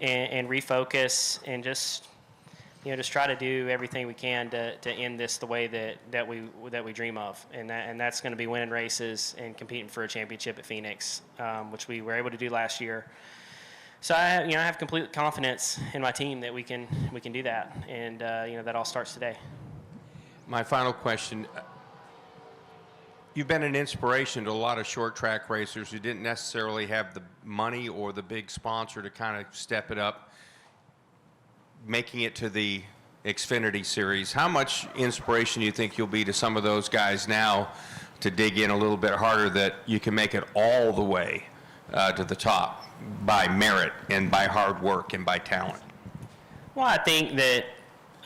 and refocus and just try to do everything we can to end this the way that we dream of, and that's going to be winning races and competing for a championship at Phoenix, which we were able to do last year. So I have complete confidence in my team that we can do that, and that all starts today. My final question. You've been an inspiration to a lot of short track racers who didn't necessarily have the money or the big sponsor to kind of step it up, making it to the Xfinity Series. How much inspiration do you think you'll be to some of those guys now to dig in a little bit harder, that you can make it all the way to the top by merit and by hard work and by talent? Well,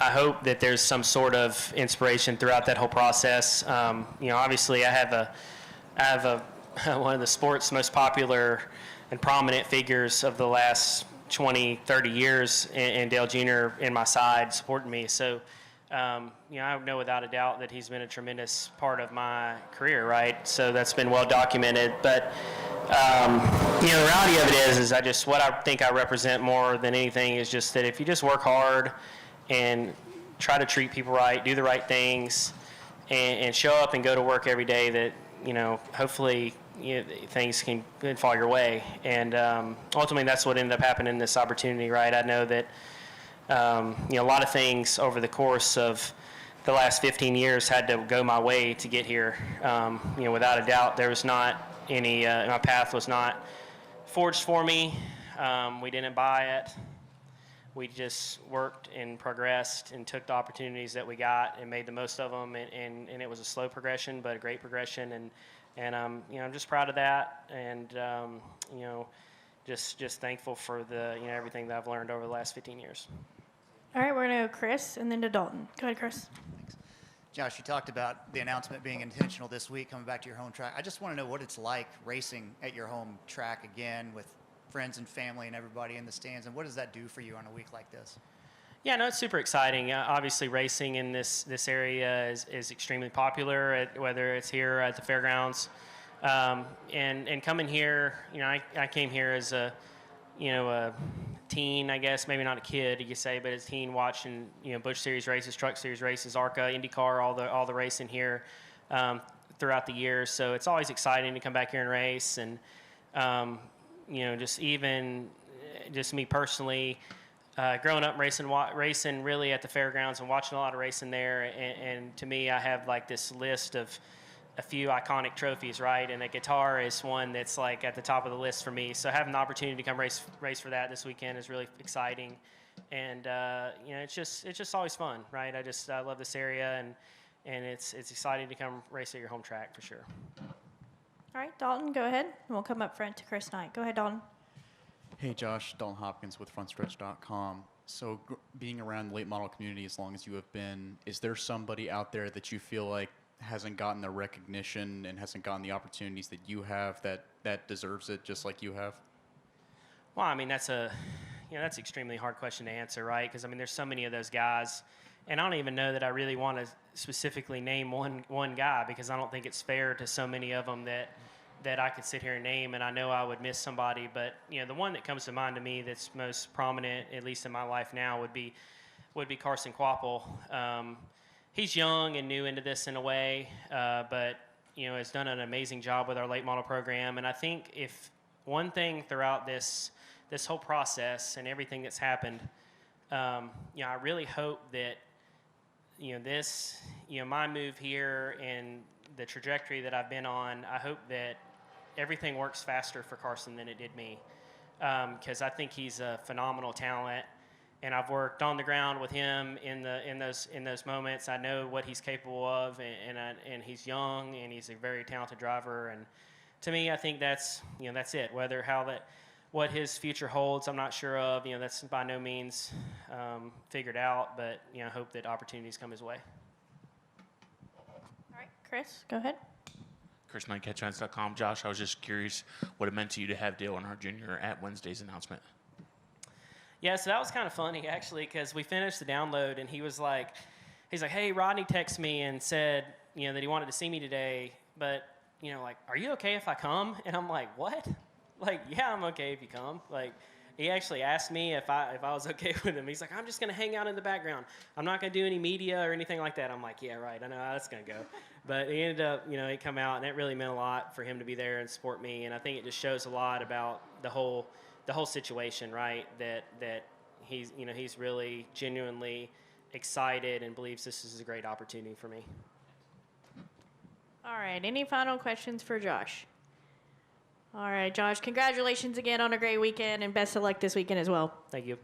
I hope that there's some sort of inspiration throughout that whole process. Obviously I have one of the sport's most popular and prominent figures of the last 20, 30 years, and Dale Jr. in my side supporting me. So, I know without a doubt that he's been a tremendous part of my career, right? So that's been well documented. But, the reality of it is what I think I represent more than anything is just that if you just work hard and try to treat people right, do the right things, and show up and go to work every day, that, hopefully things can fall your way. And ultimately that's what ended up happening in this opportunity, right? I know that a lot of things over the course of the last 15 years had to go my way to get here. Without a doubt, there was not any, my path was not forged for me. We didn't buy it. We just worked and progressed and took the opportunities that we got and made the most of them. And it was a slow progression, but a great progression. And I'm just proud of that. And, just thankful for the, everything that I've learned over the last 15 years. All right, we're going to go Chris and then to Dalton. Go ahead, Chris. Thanks. Josh, you talked about the announcement being intentional this week, coming back to your home track. I just want to know what it's like racing at your home track again with friends and family and everybody in the stands, and what does that do for you on a week like this? Yeah, no, it's super exciting. Obviously, racing in this area is extremely popular, whether it's here at the fairgrounds. And coming here, I came here as a teen, I guess, maybe not a kid, you could say, but as a teen watching, Busch Series races, Truck Series races, ARCA, IndyCar, all the racing here throughout the years. So it's always exciting to come back here and race. And, just me personally, growing up racing really at the fairgrounds and watching a lot of racing there. And to me, I have like this list of a few iconic trophies, right? And a guitar is one that's like at the top of the list for me. So having the opportunity to come race for that this weekend is really exciting. And, it's just always fun, right? I love this area, and it's exciting to come race at your home track for sure. All right, Dalton, go ahead. And we'll come up front to Chris Knight. Go ahead, Dalton. Hey, Josh. Dalton Hopkins with FrontStretch.com. So being around the late model community as long as you have been, is there somebody out there that you feel like hasn't gotten the recognition and hasn't gotten the opportunities that you have that deserves it just like you have? Well, I mean, that's an extremely hard question to answer, right? Because, there's so many of those guys. And I don't even know that I really want to specifically name one guy, because I don't think it's fair to so many of them that I could sit here and name, and I know I would miss somebody. But the one that comes to mind to me that's most prominent, at least in my life now, would be Carson Quapple. He's young and new into this in a way, but has done an amazing job with our late model program. And I think if one thing throughout this whole process and everything that's happened, I really hope that my move here and the trajectory that I've been on, I hope that everything works faster for Carson than it did me, because I think he's a phenomenal talent, and I've worked on the ground with him in those moments. I know what he's capable of, and he's young, and he's a very talented driver. And to me, I think that's it. What his future holds, I'm not sure of. That's by no means figured out, but I hope that opportunities come his way. All right, Chris, go ahead. Chris Knight, catchfans.com. Josh, I was just curious what it meant to you to have Dale Earnhardt Jr. at Wednesday's announcement. Yeah, so that was kind of funny, actually, because we finished the download, and he's like, hey, Rodney texted me and said, that he wanted to see me today, but, are you okay if I come? And I'm like, what? Like, yeah, I'm okay if you come. Like, he actually asked me if I was okay with him. He's like, I'm just going to hang out in the background. I'm not going to do any media or anything like that. I'm like, yeah, right. I know how that's going to go. But he ended up, he come out, and it really meant a lot for him to be there and support me. And I think it just shows a lot about the whole situation, right? That he's, he's really genuinely excited and believes this is a great opportunity for me. All right. Any final questions for Josh? All right, Josh, congratulations again on a great weekend, and best of luck this weekend as well. Thank you.